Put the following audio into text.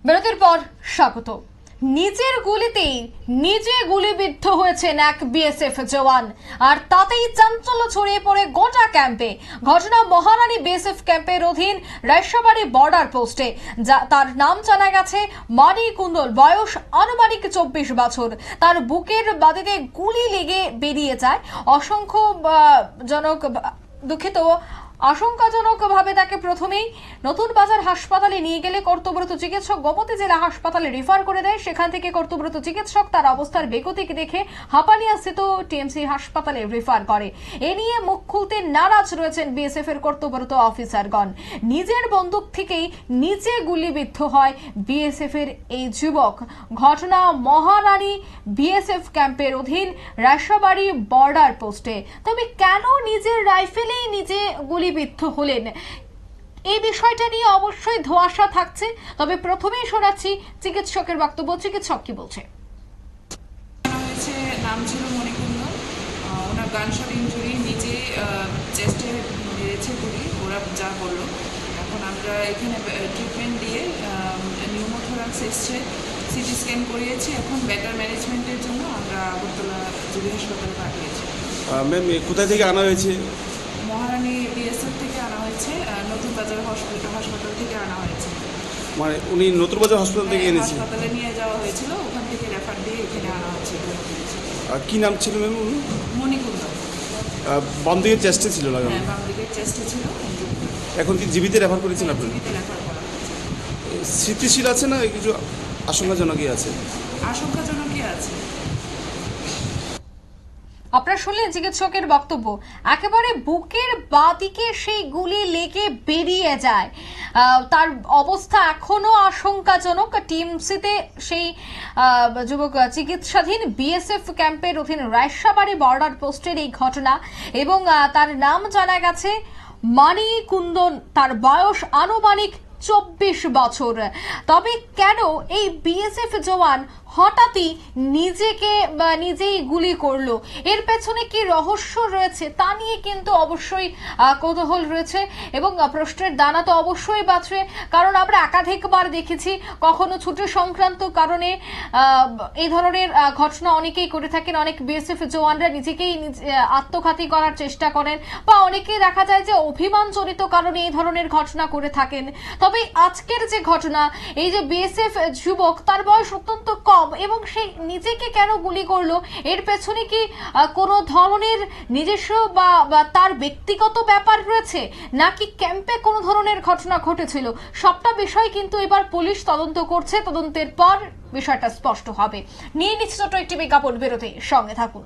বিরতির পর স্বাগত। নিজের গুলিতেই নিজে গুলিবিদ্ধ হয়েছেন এক বিএসএফ জওয়ান, আর তাতেই চাঞ্চল্য ছড়িয়ে পড়ে গোটা ক্যাম্পে। ঘটনা মহারানী বিএসএফ ক্যাম্পের অধীন রায়সাবাড়ি বর্ডার পোস্টে। তার নাম জানা গেছে মানি কুন্দল, বয়স আনুমানিক 24 বছর। তার বুকের বাদিতে গুলি লেগে বেরিয়ে যায়। আশঙ্কাজনকভাবে তাকে প্রথমেই নতুন বাজার হাসপাতালে নিয়ে গেলে কর্তব্যরত চিকিৎসক গোমতী জেলা হাসপাতালে রেফার করে দেয়। সেখান থেকে কর্তব্যরত চিকিৎসক তার অবস্থার বেগতিক দেখে হাপানিয়া স্থিত টিএমসি হাসপাতালে রেফার করে। এ নিয়ে মুখ খুলতে নারাজ রয়েছেন বিএসএফ এর কর্তব্যরত অফিসারগণ। নিজের বন্দুক থেকেই নিজে গুলিবিদ্ধ হয় বিএসএফ এর এই যুবক। ঘটনা মহারানী বিএসএফ ক্যাম্পের অধীন রায়সাবাড়ি বর্ডার পোস্টে। তবে কেন নিজের রাইফেলেই নিজে গুলিবিদ্ধ হলেন, এই বিষয়টা নিয়ে অবশ্যই ধোঁয়াশা থাকছে। তবে প্রথমেই শোনাচ্ছি চিকিৎসকের বক্তব্য। চিকিৎসক কি বলছে? নাম ছিল মণিকুন্দ। ওনার গানশট ইঞ্জুরি, নিজে চেস্টে মেরেছে গুলি, ওরা যা বললো। এখন আমরা এখানে ট্রিটমেন্ট দিয়ে নিউমোথোরাক্স এসছে, সিটি স্ক্যান করিয়েছি। এখন বেটার ম্যানেজমেন্টের জন্য আমরা আগরতলা জুবলি হাসপাতালে পাঠিয়েছি। ম্যাম কোথা থেকে আনা হয়েছে? মহারানী বিএসএফ থেকে আনা হয়েছে, নতুন বাজার হাসপাতাল থেকে আনা হয়েছে। মানে উনি নতুন বাজার হাসপাতাল থেকে এনেছে? হাসপাতালে নিয়ে যাওয়া হয়েছিল, ওখান থেকে রেফার দিয়ে এখানে আনা হয়েছে। কি নাম ছিল ম্যাম? মণিকুন্দ। বাম দিকের চেস্টে ছিল লাগানো? হ্যাঁ, বাম দিকের চেস্টে ছিল। এখন কি জিবিতে রেফার করেছেন আপনি? জিবিতে রেফার করা হয়েছে। স্থিতিশীল আছে না কিছু আশঙ্কাজনকই আছে? আশঙ্কাজনকই আছে। আপনারা শুনলেন চিকিৎসকের বক্তব্য। একেবারে বুকের বাঁদিকে সেই গুলি লেগে বেরিয়ে যায়। তার অবস্থা এখনো আশঙ্কাজনক। টিএমসিতে সেই যুবক চিকিৎসাধীন। বিএসএফ ক্যাম্পের অধীন রায়সাবাড়ি বর্ডার পোস্টের এই ঘটনা, এবং তার নাম জানা গেছে মানি কুন্দন। তার বয়স আনুমানিক 24 বছর। তবে কেন এই বিএসএফ জওয়ান হঠাৎই নিজেই গুলি করলো, এর পেছনে কি রহস্য রয়েছে তা নিয়ে কিন্তু অবশ্যই কৌতূহল রয়েছে, এবং প্রশ্নের দানা তো অবশ্যই বাঁচবে। কারণ আমরা একাধিকবার দেখেছি, কখনো ছুটি সংক্রান্ত কারণে এই ধরনের ঘটনা অনেকেই করে থাকেন। অনেক বিএসএফ জওয়ানরা নিজেকেই আত্মঘাতী করার চেষ্টা করেন, বা অনেকেই দেখা যায় যে অভিমানজনিত কারণে এই ধরনের ঘটনা করে থাকেন। তবে আজকের যে ঘটনা, এই যে বিএসএফ যুবক, তার বয়স অত্যন্ত কম, এবং সে নিজেকে কেন গুলি করলো, এর পেছনে কি কোনো ধরনের নিজস্ব বা তার ব্যক্তিগত ব্যাপার রয়েছে, নাকি ক্যাম্পে কোনো ধরনের ঘটনা ঘটেছিল? সবটা বিষয় কিন্তু এবার পুলিশ তদন্ত করছে। তদন্তের পর বিষয়টা স্পষ্ট হবে। নিয়ে নিচ্ছে ছোট একটি বিজ্ঞাপন বিরতি, সঙ্গে থাকুন।